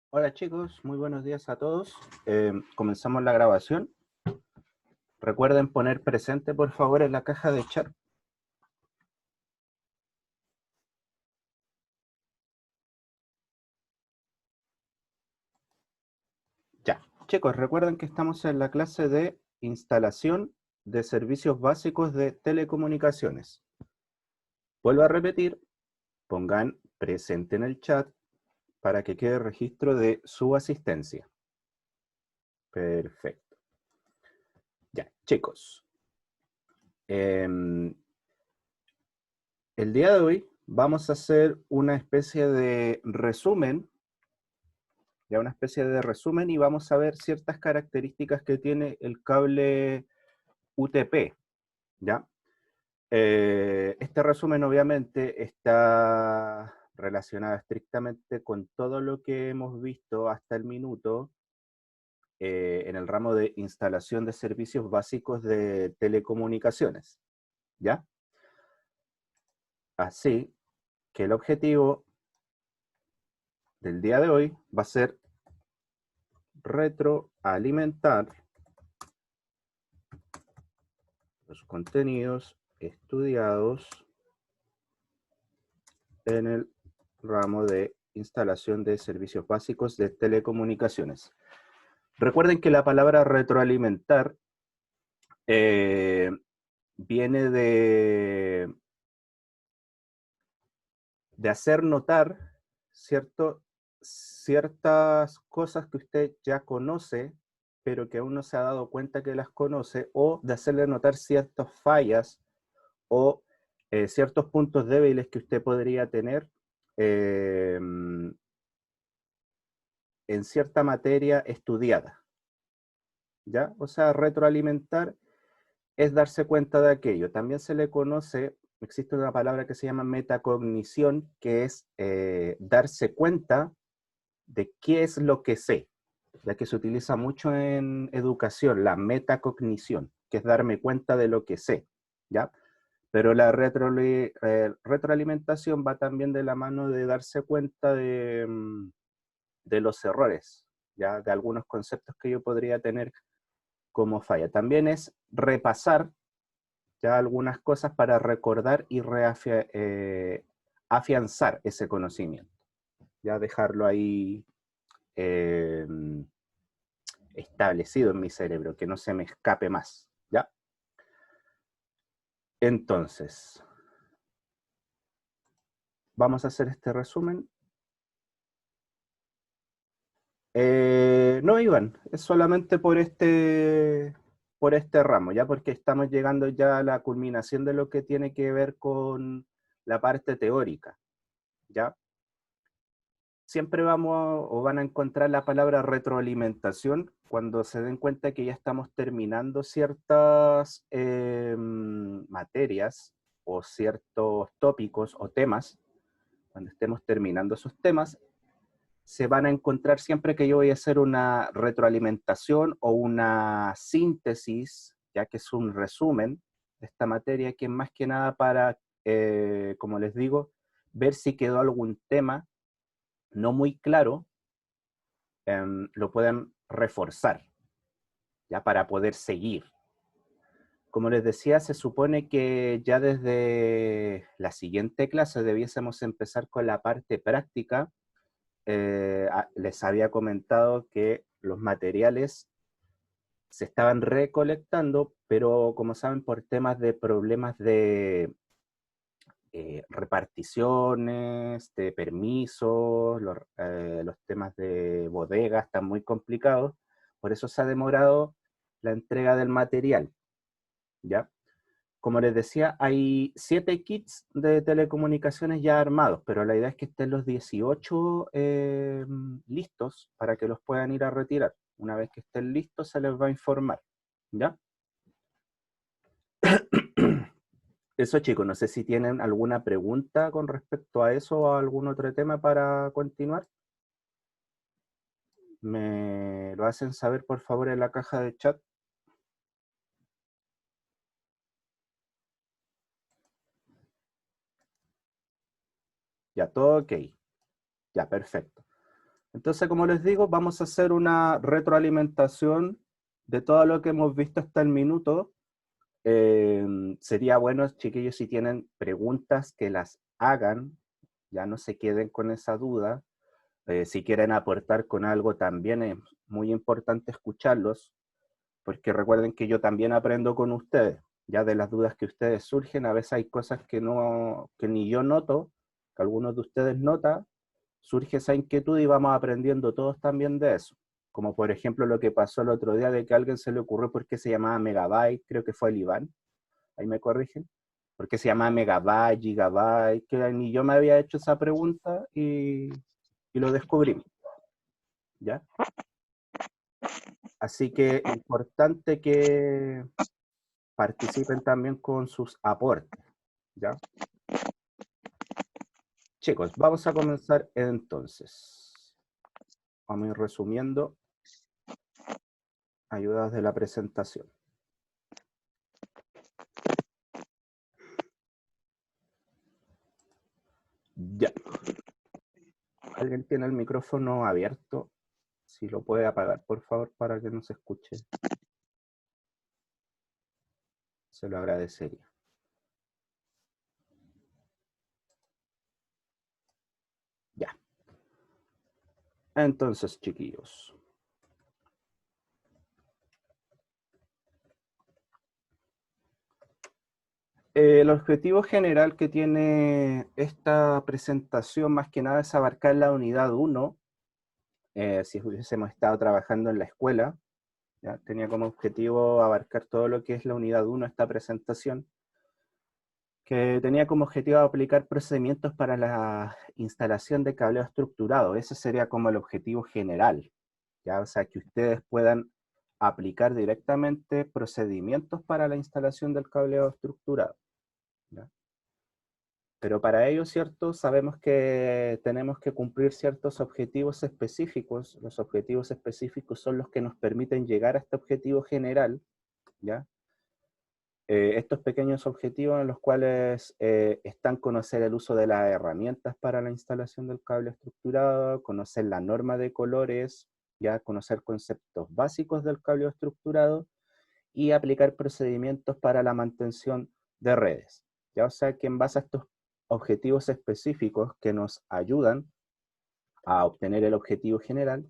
Hola chicos, muy buenos días a todos. Comenzamos la grabación. Recuerden poner presente por favor en la caja de chat. Ya. Chicos, recuerden que estamos en la clase de instalación de servicios básicos de telecomunicaciones. Vuelvo a repetir, pongan presente en el chat para que quede registro de su asistencia. Perfecto. Ya, chicos. El día de hoy vamos a hacer una especie de resumen, y vamos a ver ciertas características que tiene el cable UTP, ¿ya? Este resumen obviamente está relacionado estrictamente con todo lo que hemos visto hasta el minuto en el ramo de instalación de servicios básicos de telecomunicaciones, ¿ya? Así que el objetivo del día de hoy va a ser retroalimentar los contenidos estudiados en el ramo de instalación de servicios básicos de telecomunicaciones. Recuerden que la palabra retroalimentar viene de hacer notar ciertas cosas que usted ya conoce, pero que aún no se ha dado cuenta que las conoce, o de hacerle notar ciertas fallas o ciertos puntos débiles que usted podría tener en cierta materia estudiada, ¿ya? O sea, retroalimentar es darse cuenta de aquello. También se le conoce, existe una palabra que se llama metacognición, que es darse cuenta de qué es lo que sé, ya que se utiliza mucho en educación, la metacognición, que es darme cuenta de lo que sé, ¿ya? Pero la retroalimentación va también de la mano de darse cuenta de los errores, ¿ya? De algunos conceptos que yo podría tener como falla. También es repasar ya algunas cosas para recordar y afianzar ese conocimiento, ya dejarlo ahí eh, establecido en mi cerebro, que no se me escape más, ¿ya? Entonces, vamos a hacer este resumen. No, Iván, es solamente por este ramo, ya porque estamos llegando ya a la culminación de lo que tiene que ver con la parte teórica, ¿ya? Siempre van a encontrar la palabra retroalimentación cuando se den cuenta que ya estamos terminando ciertas materias o ciertos tópicos o temas. Cuando estemos terminando esos temas, se van a encontrar siempre que yo voy a hacer una retroalimentación o una síntesis, ya que es un resumen de esta materia, que es más que nada para, como les digo, ver si quedó algún tema no muy claro, lo puedan reforzar, ya para poder seguir. Como les decía, se supone que ya desde la siguiente clase debiésemos empezar con la parte práctica. Les había comentado que los materiales se estaban recolectando, pero como saben, por temas de problemas de reparticiones, de permisos, los temas de bodega están muy complicados, por eso se ha demorado la entrega del material, ¿ya? Como les decía, hay 7 kits de telecomunicaciones ya armados, pero la idea es que estén los 18 listos para que los puedan ir a retirar. Una vez que estén listos, se les va a informar, ¿ya? Eso, chicos, no sé si tienen alguna pregunta con respecto a eso o a algún otro tema para continuar. Me lo hacen saber, por favor, en la caja de chat. Ya, todo ok. Ya, perfecto. Entonces, como les digo, vamos a hacer una retroalimentación de todo lo que hemos visto hasta el minuto. Sería bueno, chiquillos, si tienen preguntas que las hagan, ya no se queden con esa duda. Si quieren aportar con algo también es muy importante escucharlos, porque recuerden que yo también aprendo con ustedes, ya de las dudas que ustedes surgen, a veces hay cosas que ni yo noto, que algunos de ustedes notan, surge esa inquietud y vamos aprendiendo todos también de eso. Como por ejemplo lo que pasó el otro día de que a alguien se le ocurrió por qué se llamaba Megabyte, creo que fue el Iván, ahí me corrigen, por qué se llamaba Megabyte, Gigabyte, que ni yo me había hecho esa pregunta y lo descubrimos, ¿ya? Así que importante que participen también con sus aportes, ¿ya? Chicos, vamos a comenzar entonces. Vamos a ir resumiendo ayudas de la presentación. Ya. ¿Alguien tiene el micrófono abierto? Si lo puede apagar, por favor, para que no se escuche. Se lo agradecería. Ya. Entonces, chiquillos. El objetivo general que tiene esta presentación, más que nada, es abarcar la unidad 1. Si hubiésemos estado trabajando en la escuela, ¿ya? Tenía como objetivo abarcar todo lo que es la unidad 1, esta presentación, que tenía como objetivo aplicar procedimientos para la instalación de cableado estructurado. Ese sería como el objetivo general, ¿ya? O sea, que ustedes puedan aplicar directamente procedimientos para la instalación del cableado estructurado, ¿ya? Pero para ello, ¿cierto? Sabemos que tenemos que cumplir ciertos objetivos específicos. Los objetivos específicos son los que nos permiten llegar a este objetivo general, ¿ya? Estos pequeños objetivos en los cuales están conocer el uso de las herramientas para la instalación del cable estructurado, conocer la norma de colores, ya conocer conceptos básicos del cable estructurado y aplicar procedimientos para la mantención de redes. Ya, o sea que en base a estos objetivos específicos que nos ayudan a obtener el objetivo general,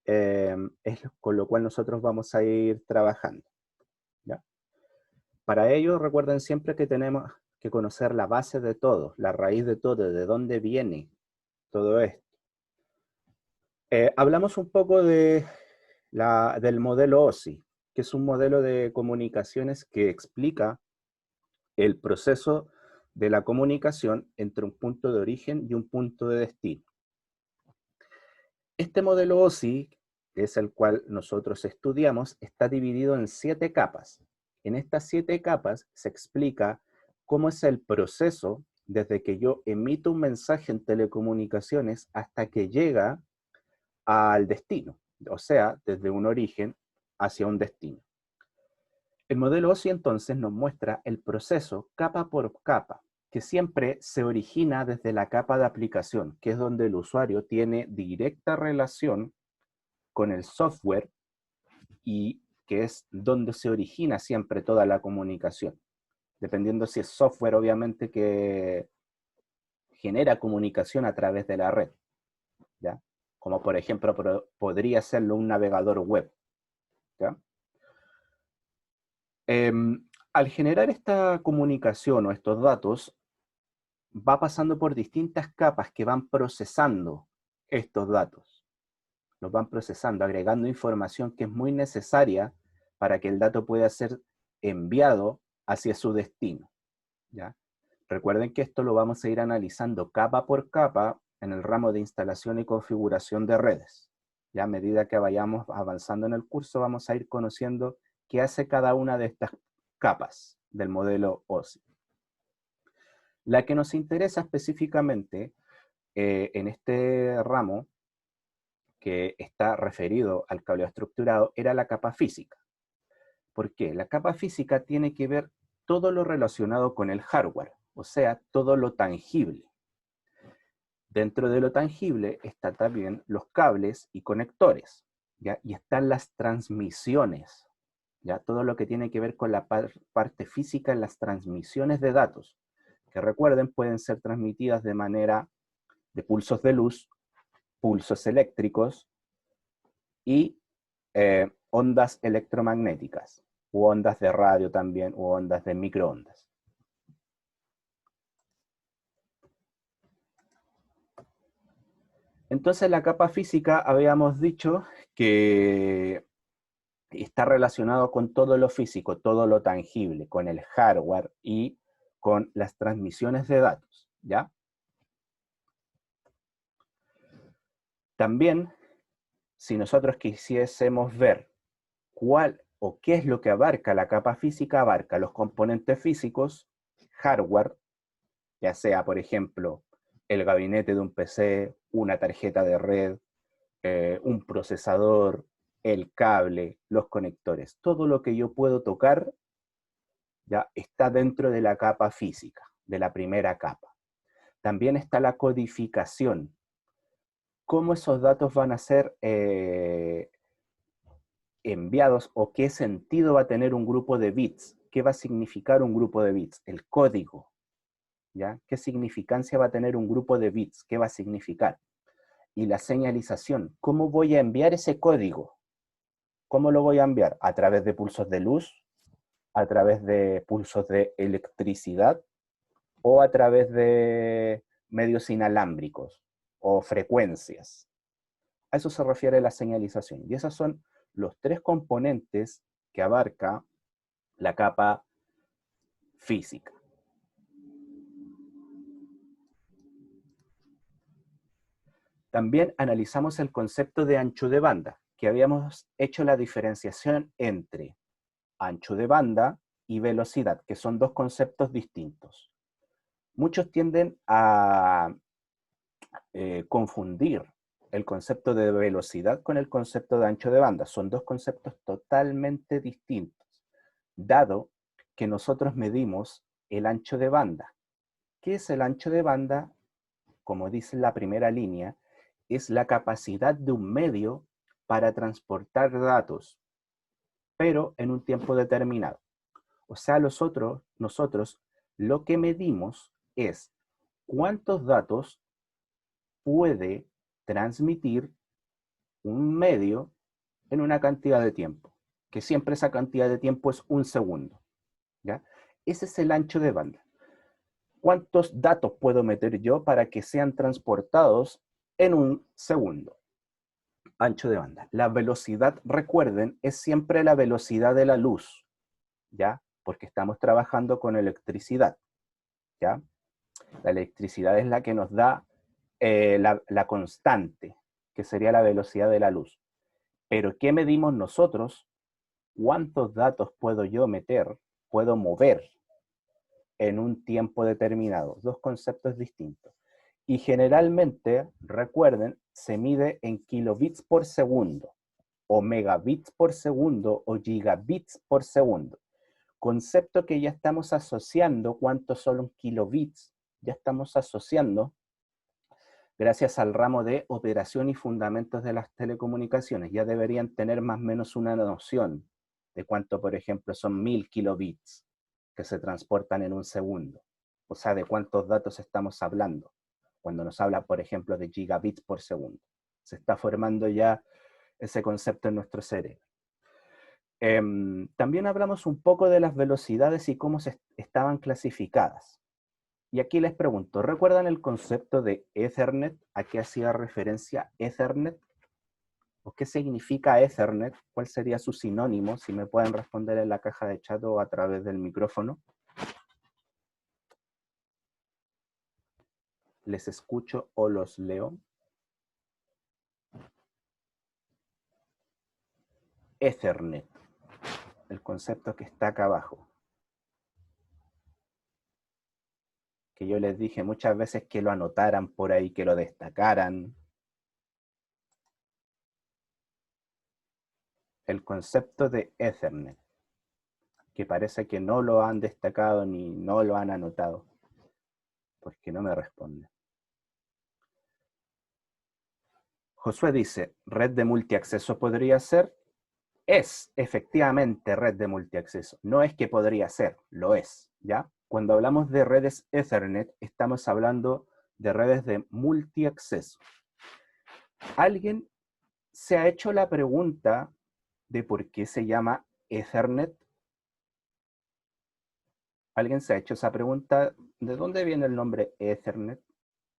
es con lo cual nosotros vamos a ir trabajando, ¿ya? Para ello, recuerden siempre que tenemos que conocer la base de todo, la raíz de todo, de dónde viene todo esto. Hablamos un poco del modelo OSI, que es un modelo de comunicaciones que explica el proceso de la comunicación entre un punto de origen y un punto de destino. Este modelo OSI, que es el cual nosotros estudiamos, está dividido en 7 capas. En estas 7 capas se explica cómo es el proceso desde que yo emito un mensaje en telecomunicaciones hasta que llega al destino, o sea, desde un origen hacia un destino. El modelo OSI entonces nos muestra el proceso capa por capa, que siempre se origina desde la capa de aplicación, que es donde el usuario tiene directa relación con el software y que es donde se origina siempre toda la comunicación. Dependiendo si es software, obviamente, que genera comunicación a través de la red, ¿ya? Como por ejemplo podría serlo un navegador web, ¿ya? Al generar esta comunicación o estos datos, va pasando por distintas capas que van procesando estos datos. Los van procesando, agregando información que es muy necesaria para que el dato pueda ser enviado hacia su destino, ¿ya? Recuerden que esto lo vamos a ir analizando capa por capa en el ramo de instalación y configuración de redes. Ya a medida que vayamos avanzando en el curso, vamos a ir conociendo qué hace cada una de estas capas del modelo OSI. La que nos interesa específicamente en este ramo, que está referido al cableado estructurado, era la capa física. ¿Por qué? La capa física tiene que ver todo lo relacionado con el hardware, o sea, todo lo tangible. Dentro de lo tangible están también los cables y conectores, ¿ya? Y están las transmisiones, ¿ya? Todo lo que tiene que ver con la parte física en las transmisiones de datos, que recuerden pueden ser transmitidas de manera de pulsos de luz, pulsos eléctricos y ondas electromagnéticas, u ondas de radio también, u ondas de microondas. Entonces la capa física habíamos dicho que está relacionado con todo lo físico, todo lo tangible, con el hardware y con las transmisiones de datos, ¿ya? También, si nosotros quisiésemos ver cuál o qué es lo que abarca la capa física, abarca los componentes físicos, hardware, ya sea, por ejemplo, el gabinete de un PC, una tarjeta de red, un procesador, el cable, los conectores. Todo lo que yo puedo tocar ya está dentro de la capa física, de la primera capa. También está la codificación. ¿Cómo esos datos van a ser enviados o qué sentido va a tener un grupo de bits? ¿Qué va a significar un grupo de bits? El código, ¿ya? ¿Qué significancia va a tener un grupo de bits? ¿Qué va a significar? Y la señalización. ¿Cómo voy a enviar ese código? ¿Cómo lo voy a enviar? ¿A través de pulsos de luz? ¿A través de pulsos de electricidad? ¿O a través de medios inalámbricos o frecuencias? A eso se refiere la señalización. Y esos son los tres componentes que abarca la capa física. También analizamos el concepto de ancho de banda, que habíamos hecho la diferenciación entre ancho de banda y velocidad, que son dos conceptos distintos. Muchos tienden a confundir el concepto de velocidad con el concepto de ancho de banda. Son dos conceptos totalmente distintos, dado que nosotros medimos el ancho de banda. ¿Qué es el ancho de banda? Como dice la primera línea, es la capacidad de un medio para transportar datos, pero en un tiempo determinado. O sea, nosotros lo que medimos es cuántos datos puede transmitir un medio en una cantidad de tiempo, que siempre esa cantidad de tiempo es un segundo, ¿ya? Ese es el ancho de banda. ¿Cuántos datos puedo meter yo para que sean transportados en un segundo? Ancho de banda. La velocidad, recuerden, es siempre la velocidad de la luz, ¿ya? Porque estamos trabajando con electricidad, ¿ya? La electricidad es la que nos da la constante, que sería la velocidad de la luz. Pero ¿qué medimos nosotros? ¿Cuántos datos puedo yo meter, puedo mover en un tiempo determinado? Dos conceptos distintos. Y generalmente, recuerden, se mide en kilobits por segundo, o megabits por segundo, o gigabits por segundo. Concepto que ya estamos asociando, ¿cuántos son kilobits? Ya estamos asociando gracias al ramo de operación y fundamentos de las telecomunicaciones. Ya deberían tener más o menos una noción de cuánto, por ejemplo, son 1000 kilobits que se transportan en un segundo. O sea, de cuántos datos estamos hablando. Cuando nos habla, por ejemplo, de gigabits por segundo. Se está formando ya ese concepto en nuestro cerebro. También hablamos un poco de las velocidades y cómo estaban clasificadas. Y aquí les pregunto, ¿recuerdan el concepto de Ethernet? ¿A qué hacía referencia Ethernet? ¿O qué significa Ethernet? ¿Cuál sería su sinónimo? Si me pueden responder en la caja de chat o a través del micrófono. Les escucho o los leo. Ethernet, el concepto que está acá abajo. Que yo les dije muchas veces que lo anotaran por ahí, que lo destacaran. El concepto de Ethernet, que parece que no lo han destacado ni no lo han anotado, porque no me responde. Josué dice, red de multiacceso podría ser. Es efectivamente red de multiacceso. No es que podría ser, lo es, ¿ya? Cuando hablamos de redes Ethernet, estamos hablando de redes de multiacceso. ¿Alguien se ha hecho la pregunta de por qué se llama Ethernet? ¿Alguien se ha hecho esa pregunta? ¿De dónde viene el nombre Ethernet?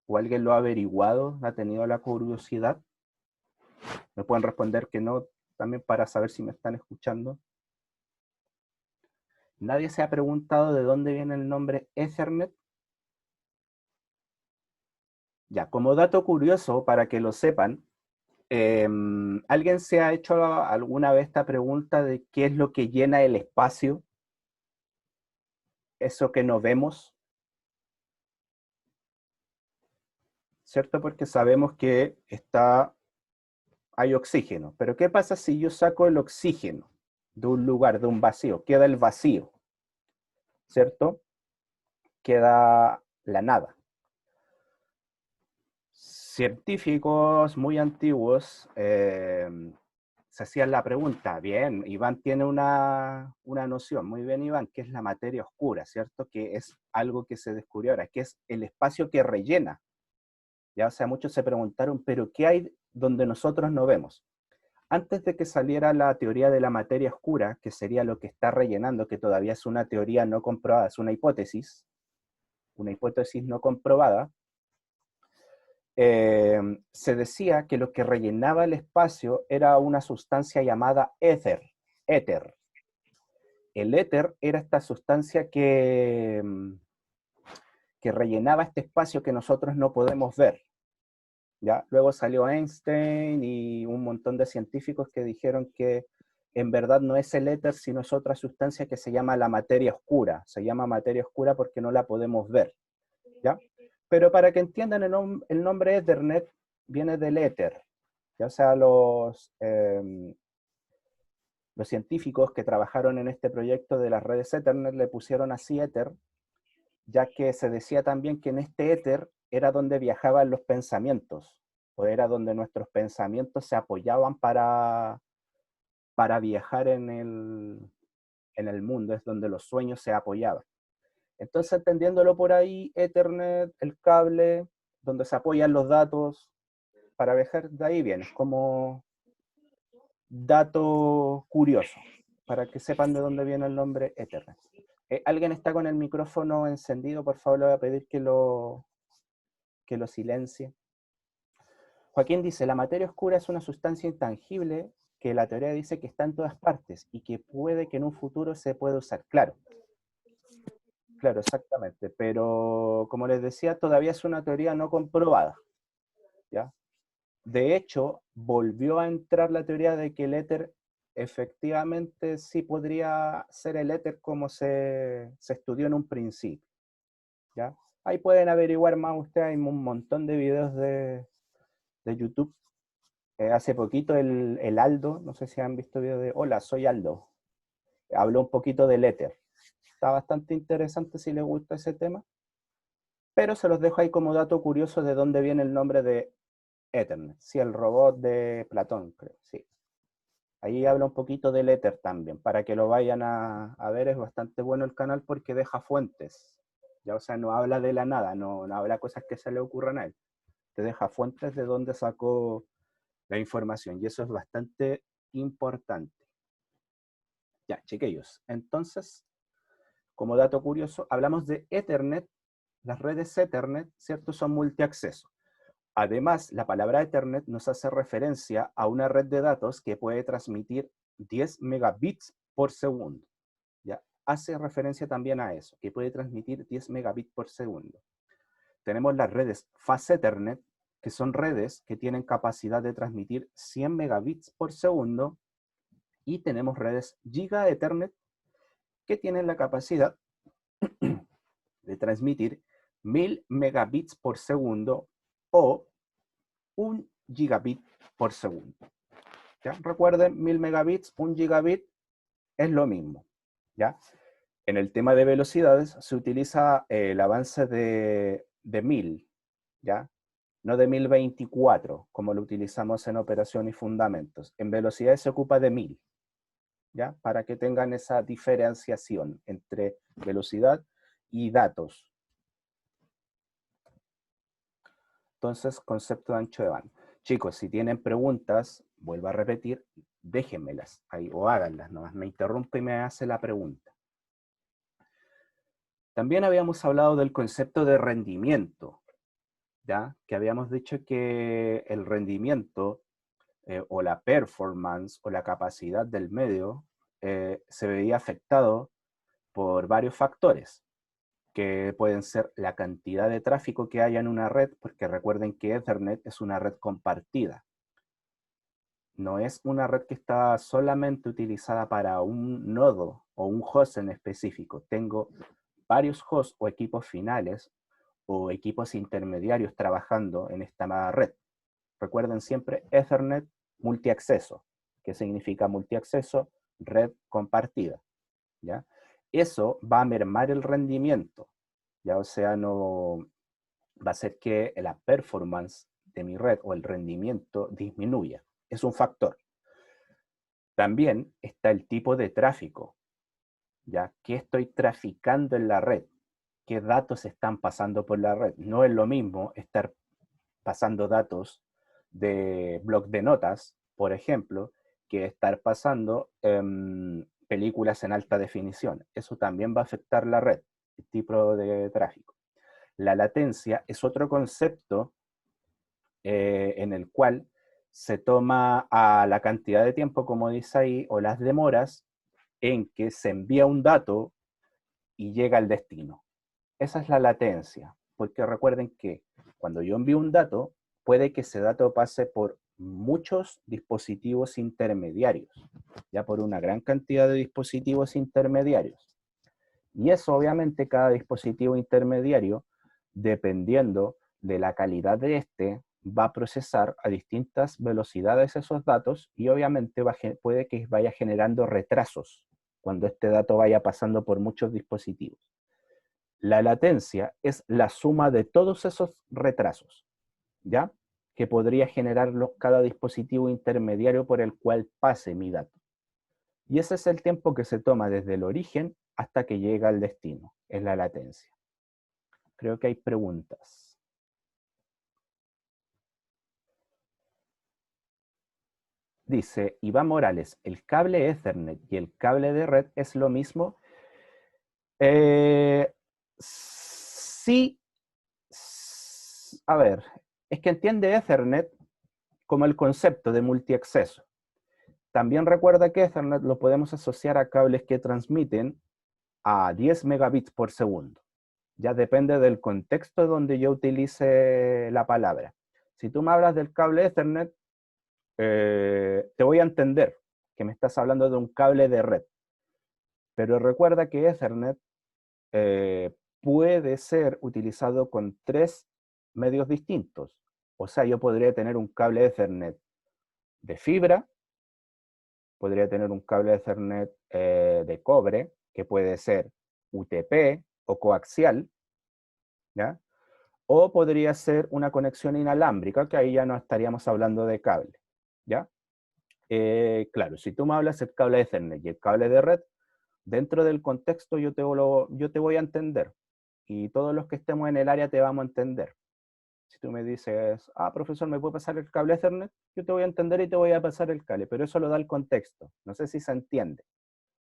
¿O alguien lo ha averiguado? ¿Ha tenido la curiosidad? Me pueden responder que no, también para saber si me están escuchando. ¿Nadie se ha preguntado de dónde viene el nombre Ethernet? Ya, como dato curioso, para que lo sepan, ¿alguien se ha hecho alguna vez esta pregunta de qué es lo que llena el espacio? Eso que no vemos, ¿cierto? Porque sabemos que hay oxígeno. Pero ¿qué pasa si yo saco el oxígeno de un lugar, de un vacío? Queda el vacío, ¿cierto? Queda la nada. Científicos muy antiguos se hacían la pregunta, bien, Iván tiene una noción, muy bien Iván, ¿qué es la materia oscura, cierto? Que es algo que se descubrió ahora, que es el espacio que rellena. Ya, o sea, muchos se preguntaron, pero ¿qué hay donde nosotros no vemos? Antes de que saliera la teoría de la materia oscura, que sería lo que está rellenando, que todavía es una teoría no comprobada, es una hipótesis no comprobada, se decía que lo que rellenaba el espacio era una sustancia llamada éter. El éter era esta sustancia que rellenaba este espacio que nosotros no podemos ver. ¿Ya? Luego salió Einstein y un montón de científicos que dijeron que en verdad no es el éter, sino es otra sustancia que se llama la materia oscura. Se llama materia oscura porque no la podemos ver. ¿Ya? Pero para que entiendan el nombre Ethernet viene del éter. Ya sea los científicos que trabajaron en este proyecto de las redes Ethernet le pusieron así éter, ya que se decía también que en este éter era donde viajaban los pensamientos, o era donde nuestros pensamientos se apoyaban para viajar en el mundo, es donde los sueños se apoyaban. Entonces, entendiéndolo por ahí, Ethernet, el cable, donde se apoyan los datos para viajar, de ahí viene, como dato curioso, para que sepan de dónde viene el nombre Ethernet. ¿Alguien está con el micrófono encendido? Por favor, le voy a pedir que lo silencie. Joaquín dice, la materia oscura es una sustancia intangible que la teoría dice que está en todas partes y que puede que en un futuro se pueda usar. Claro, exactamente, pero como les decía, todavía es una teoría no comprobada, ¿ya? De hecho, volvió a entrar la teoría de que el éter efectivamente sí podría ser el éter como se estudió en un principio, ¿ya? Ahí pueden averiguar más ustedes, hay un montón de videos de YouTube. Hace poquito el Aldo, no sé si han visto videos de Hola, soy Aldo, habló un poquito del éter. Está bastante interesante si les gusta ese tema, pero se los dejo ahí como dato curioso de dónde viene el nombre de Ethernet. Sí, el robot de Platón, creo, sí. Ahí habla un poquito del éter también, para que lo vayan a ver, es bastante bueno el canal porque deja fuentes. Ya, o sea, no habla de la nada, no habla cosas que se le ocurran a él. Te deja fuentes de dónde sacó la información y eso es bastante importante. Ya, chiquillos. Entonces, como dato curioso, hablamos de Ethernet. Las redes Ethernet, ¿cierto? Son multiacceso. Además, la palabra Ethernet nos hace referencia a una red de datos que puede transmitir 10 megabits por segundo. ¿Ya? Hace referencia también a eso, que puede transmitir 10 megabits por segundo. Tenemos las redes Fast Ethernet, que son redes que tienen capacidad de transmitir 100 megabits por segundo, y tenemos redes Giga Ethernet, que tienen la capacidad de transmitir 1000 megabits por segundo o 1 gigabit por segundo. ¿Ya? Recuerden, 1000 megabits, 1 gigabit es lo mismo. ¿Ya? En el tema de velocidades se utiliza el avance de 1000, ¿ya? no de 1024, como lo utilizamos en operación y fundamentos. En velocidad se ocupa de 1000, ¿ya? Para que tengan esa diferenciación entre velocidad y datos. Entonces, concepto de ancho de banda. Chicos, si tienen preguntas, vuelvo a repetir, déjenmelas ahí o háganlas, nomás me interrumpe y me hace la pregunta. También habíamos hablado del concepto de rendimiento, ¿ya? Que habíamos dicho que el rendimiento o la performance o la capacidad del medio se veía afectado por varios factores, que pueden ser la cantidad de tráfico que haya en una red, porque recuerden que Ethernet es una red compartida. No es una red que está solamente utilizada para un nodo o un host en específico. Tengo varios hosts o equipos finales o equipos intermediarios trabajando en esta red. Recuerden siempre Ethernet multiacceso. ¿Qué significa multiacceso? Red compartida, ¿ya? Eso va a mermar el rendimiento, ¿ya? O sea, no va a hacer que la performance de mi red o el rendimiento disminuya. Es un factor. También está el tipo de tráfico, ¿ya? ¿Qué estoy traficando en la red? ¿Qué datos están pasando por la red? No es lo mismo estar pasando datos de blog de notas, por ejemplo, que estar pasando películas en alta definición. Eso también va a afectar la red, el tipo de tráfico. La latencia es otro concepto en el cual se toma a la cantidad de tiempo, como dice ahí, o las demoras en que se envía un dato y llega al destino. Esa es la latencia, porque recuerden que cuando yo envío un dato, puede que ese dato pase por muchos dispositivos intermediarios, ya por una gran cantidad de dispositivos intermediarios. Y eso obviamente cada dispositivo intermediario, dependiendo de la calidad de este, va a procesar a distintas velocidades esos datos y obviamente puede que vaya generando retrasos cuando este dato vaya pasando por muchos dispositivos. La latencia es la suma de todos esos retrasos, ¿ya? Que podría generarlo cada dispositivo intermediario por el cual pase mi dato. Y ese es el tiempo que se toma desde el origen hasta que llega al destino, es la latencia. Creo que hay preguntas. Dice Iván Morales, ¿el cable Ethernet y el cable de red es lo mismo? Sí, a ver, es que entiende Ethernet como el concepto de multiacceso. También recuerda que Ethernet lo podemos asociar a cables que transmiten a 10 megabits por segundo. Ya depende del contexto donde yo utilice la palabra. Si tú me hablas del cable Ethernet, te voy a entender que me estás hablando de un cable de red. Pero recuerda que Ethernet puede ser utilizado con 3 medios distintos. O sea, yo podría tener un cable Ethernet de fibra, podría tener un cable Ethernet de cobre, que puede ser UTP o coaxial, ¿ya? O podría ser una conexión inalámbrica, que ahí ya no estaríamos hablando de cable, ¿ya? Claro, si tú me hablas del cable Ethernet y el cable de red, dentro del contexto yo te voy a entender, y todos los que estemos en el área te vamos a entender. Si tú me dices, profesor, ¿me puede pasar el cable Ethernet? Yo te voy a entender y te voy a pasar el cable, pero eso lo da el contexto. No sé si se entiende.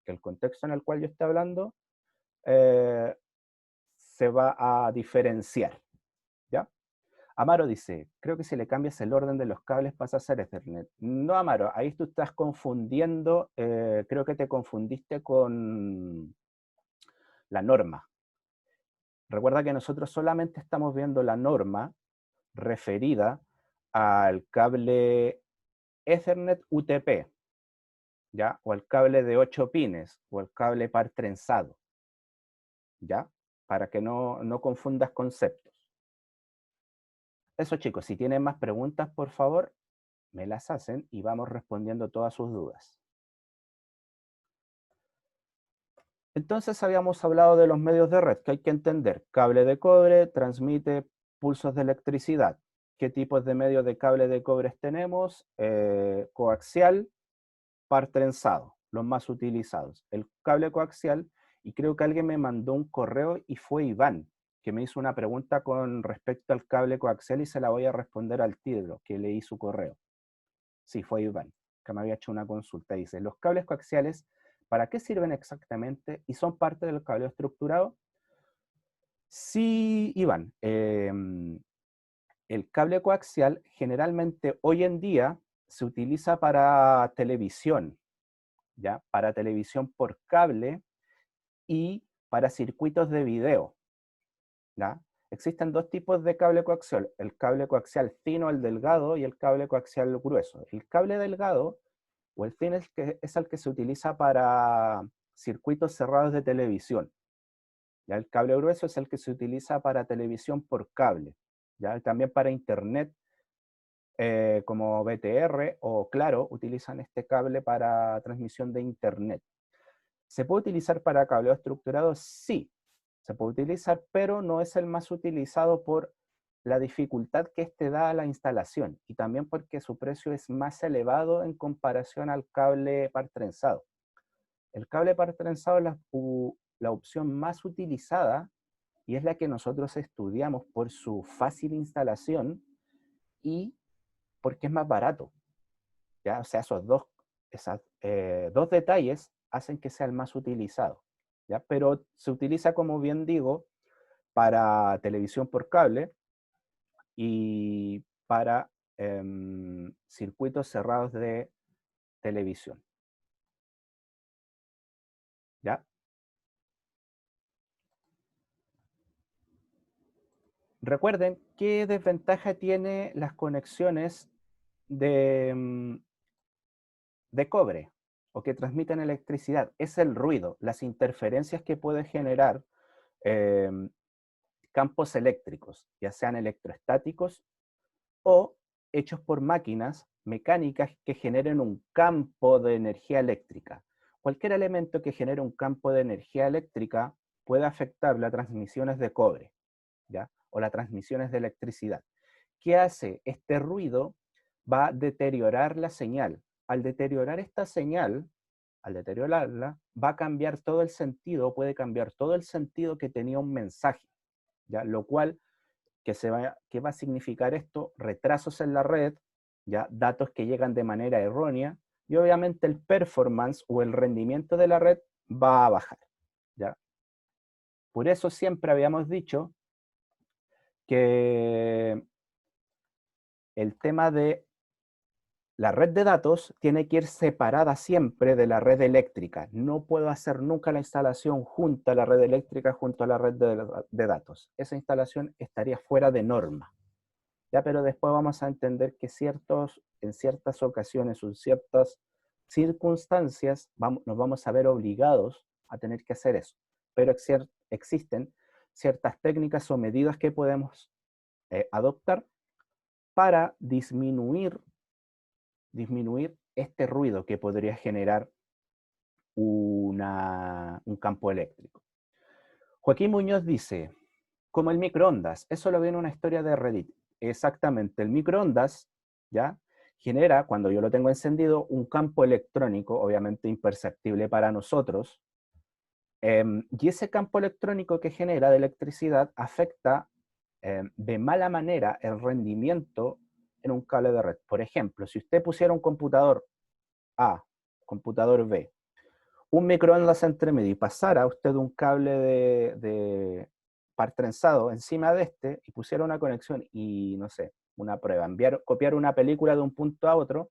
Que el contexto en el cual yo estoy hablando se va a diferenciar, ¿ya? Amaro dice, creo que si le cambias el orden de los cables pasa a ser Ethernet. No, Amaro, ahí tú estás confundiendo, creo que te confundiste con la norma. Recuerda que nosotros solamente estamos viendo la norma referida al cable Ethernet UTP, ¿ya? O el cable de 8 pines, o el cable par trenzado, ¿ya? Para que no confundas conceptos. Eso, chicos, si tienen más preguntas, por favor, me las hacen y vamos respondiendo todas sus dudas. Entonces habíamos hablado de los medios de red, que hay que entender. Cable de cobre transmite pulsos de electricidad. ¿Qué tipos de medios de cable de cobre tenemos? Coaxial, par trenzado, los más utilizados. El cable coaxial, y creo que alguien me mandó un correo y fue Iván, que me hizo una pregunta con respecto al cable coaxial y se la voy a responder al tiro, que leí su correo. Sí, fue Iván, que me había hecho una consulta. Dice, los cables coaxiales, ¿para qué sirven exactamente? ¿Y son parte del cableado estructurado? Sí, Iván. El cable coaxial generalmente hoy en día se utiliza para televisión, ¿ya? Para televisión por cable y para circuitos de video, ¿ya? Existen dos tipos de cable coaxial, el cable coaxial fino, el delgado, y el cable coaxial grueso. El cable delgado o el fino es el que se utiliza para circuitos cerrados de televisión. ¿Ya? El cable grueso es el que se utiliza para televisión por cable, ¿ya? También para internet, como BTR o Claro, utilizan este cable para transmisión de internet. ¿Se puede utilizar para cableado estructurado? Sí, se puede utilizar, pero no es el más utilizado por la dificultad que este da a la instalación y también porque su precio es más elevado en comparación al cable par trenzado. El cable par trenzado es la opción más utilizada y es la que nosotros estudiamos por su fácil instalación y porque es más barato. ¿Ya? O sea, dos detalles hacen que sea el más utilizado. ¿Ya? Pero se utiliza, como bien digo, para televisión por cable y para circuitos cerrados de televisión. ¿Ya? Recuerden qué desventaja tiene las conexiones de, de cobre o que transmiten electricidad. Es el ruido, las interferencias que puede generar eh, campos eléctricos, ya sean electroestáticos o hechos por máquinas mecánicas que generen un campo de energía eléctrica. Cualquier elemento que genere un campo de energía eléctrica puede afectar las transmisiones de cobre, ¿ya? O las transmisiones de electricidad. ¿Qué hace? Este ruido va a deteriorar la señal. Al deteriorar esta señal, al deteriorarla, va a cambiar todo el sentido, puede cambiar todo el sentido que tenía un mensaje, ¿ya? Lo cual, ¿qué va a significar esto? Retrasos en la red, ¿ya? Datos que llegan de manera errónea, y obviamente el performance o el rendimiento de la red va a bajar, ¿ya? Por eso siempre habíamos dicho que el tema de la red de datos tiene que ir separada siempre de la red eléctrica. No puedo hacer nunca la instalación junto a la red eléctrica, junto a la red de datos. Esa instalación estaría fuera de norma. ¿Ya? Pero después vamos a entender que en ciertas ocasiones o en ciertas circunstancias nos vamos a ver obligados a tener que hacer eso. Pero existen ciertas técnicas o medidas que podemos adoptar para disminuir este ruido que podría generar un campo eléctrico. Joaquín Muñoz dice, como el microondas, eso lo vi en una historia de Reddit. Exactamente, el microondas, ¿ya? Genera, cuando yo lo tengo encendido, un campo electrónico, obviamente imperceptible para nosotros, y ese campo electrónico que genera de electricidad afecta de mala manera el rendimiento en un cable de red. Por ejemplo, si usted pusiera un computador A, computador B, un microondas entre medio y pasara usted un cable de par trenzado encima de este y pusiera una conexión y, no sé, una prueba, copiar una película de un punto a otro,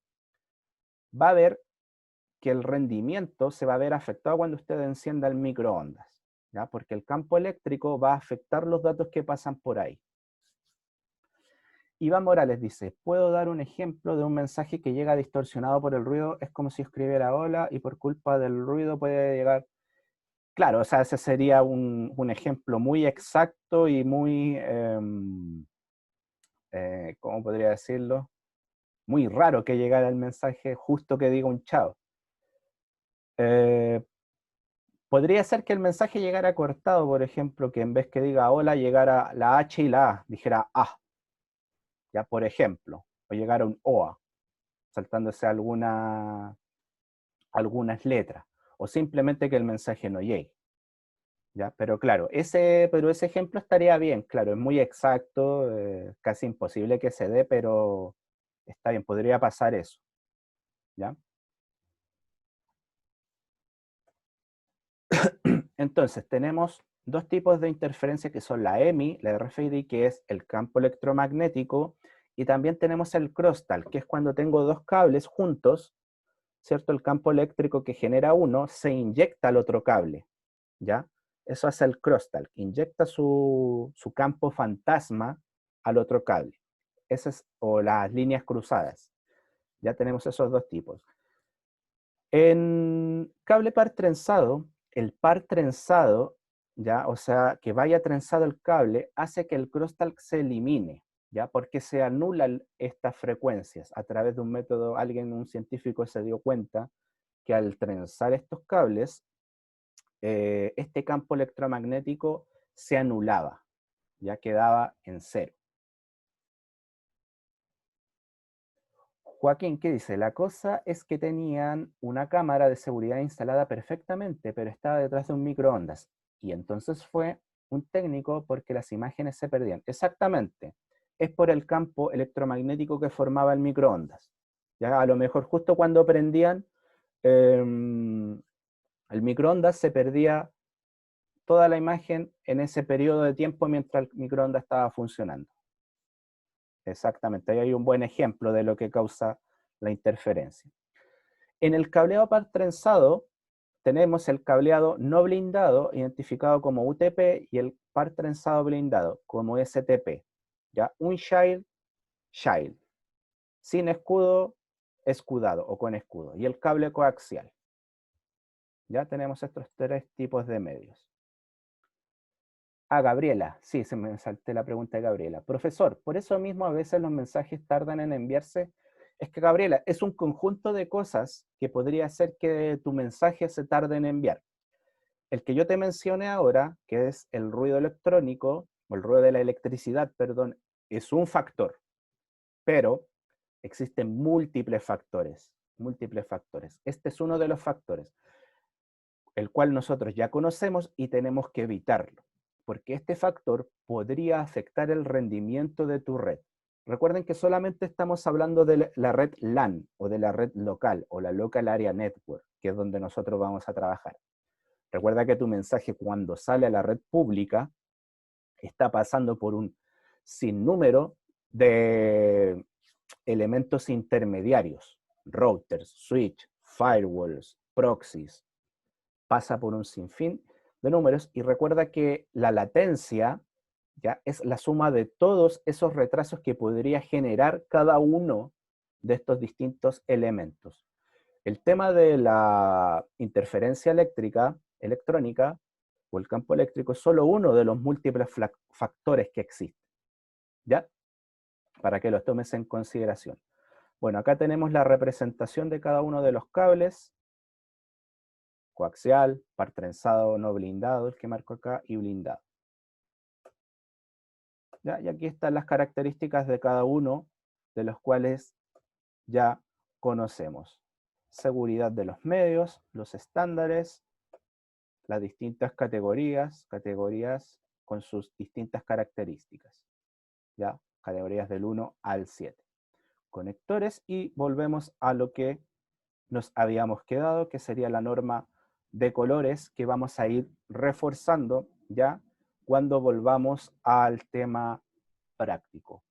va a ver que el rendimiento se va a ver afectado cuando usted encienda el microondas, ¿ya? Porque el campo eléctrico va a afectar los datos que pasan por ahí. Iván Morales dice, ¿puedo dar un ejemplo de un mensaje que llega distorsionado por el ruido? Es como si escribiera hola y por culpa del ruido puede llegar... Claro, o sea, ese sería un ejemplo muy exacto y muy, ¿cómo podría decirlo? Muy raro que llegara el mensaje justo que diga un chao. Podría ser que el mensaje llegara cortado, por ejemplo, que en vez que diga hola, llegara la H y la A, dijera A. ya por ejemplo, o llegar a un OA, saltándose algunas letras, o simplemente que el mensaje no llegue. ¿Ya? Pero claro, ese ejemplo estaría bien, claro, es muy exacto, casi imposible que se dé, pero está bien, podría pasar eso. ¿Ya? Entonces, tenemos dos tipos de interferencia que son la EMI, la RFID, que es el campo electromagnético, y también tenemos el crosstalk, que es cuando tengo dos cables juntos, ¿cierto? El campo eléctrico que genera uno se inyecta al otro cable, ¿ya? Eso hace el crosstalk, inyecta su campo fantasma al otro cable. O las líneas cruzadas. Ya tenemos esos dos tipos. En cable par trenzado, el par trenzado, ¿ya? O sea, que vaya trenzado el cable, hace que el crosstalk se elimine, ¿ya? Porque se anulan estas frecuencias. A través de un método, un científico se dio cuenta que al trenzar estos cables, este campo electromagnético se anulaba, ya quedaba en cero. Joaquín, ¿qué dice? La cosa es que tenían una cámara de seguridad instalada perfectamente, pero estaba detrás de un microondas. Y entonces fue un técnico porque las imágenes se perdían. Exactamente. Es por el campo electromagnético que formaba el microondas. Ya a lo mejor justo cuando prendían el microondas se perdía toda la imagen en ese periodo de tiempo mientras el microondas estaba funcionando. Exactamente, ahí hay un buen ejemplo de lo que causa la interferencia. En el cableado par trenzado tenemos el cableado no blindado, identificado como UTP, y el par trenzado blindado, como STP. ¿Ya? Un shield, shield. Sin escudo, escudado o con escudo. Y el cable coaxial. Ya tenemos estos tres tipos de medios. Gabriela. Sí, se me salté la pregunta de Gabriela. Profesor, por eso mismo a veces los mensajes tardan en enviarse. Es que, Gabriela, es un conjunto de cosas que podría hacer que tu mensaje se tarde en enviar. El que yo te mencioné ahora, que es el ruido electrónico, o el ruido de la electricidad, perdón, es un factor, pero existen múltiples factores, múltiples factores. Este es uno de los factores, el cual nosotros ya conocemos y tenemos que evitarlo, porque este factor podría afectar el rendimiento de tu red. Recuerden que solamente estamos hablando de la red LAN, o de la red local, o la Local Area Network, que es donde nosotros vamos a trabajar. Recuerda que tu mensaje cuando sale a la red pública está pasando por un sinnúmero de elementos intermediarios, routers, switch, firewalls, proxies, pasa por un sinfín de números y recuerda que la latencia ya es la suma de todos esos retrasos que podría generar cada uno de estos distintos elementos. El tema de la interferencia electrónica o el campo eléctrico es solo uno de los múltiples factores que existen, ¿ya? Para que los tomes en consideración. Bueno, acá tenemos la representación de cada uno de los cables, coaxial, par trenzado no blindado, el que marco acá, y blindado. ¿Ya? Y aquí están las características de cada uno de los cuales ya conocemos. Seguridad de los medios, los estándares, las distintas categorías con sus distintas características, ¿ya? Categorías del 1 al 7. Conectores y volvemos a lo que nos habíamos quedado, que sería la norma de colores que vamos a ir reforzando ya cuando volvamos al tema práctico.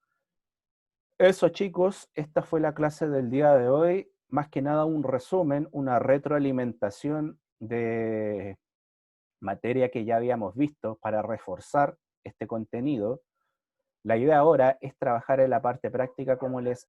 Eso, chicos, esta fue la clase del día de hoy. Más que nada un resumen, una retroalimentación de materia que ya habíamos visto para reforzar este contenido. La idea ahora es trabajar en la parte práctica, como les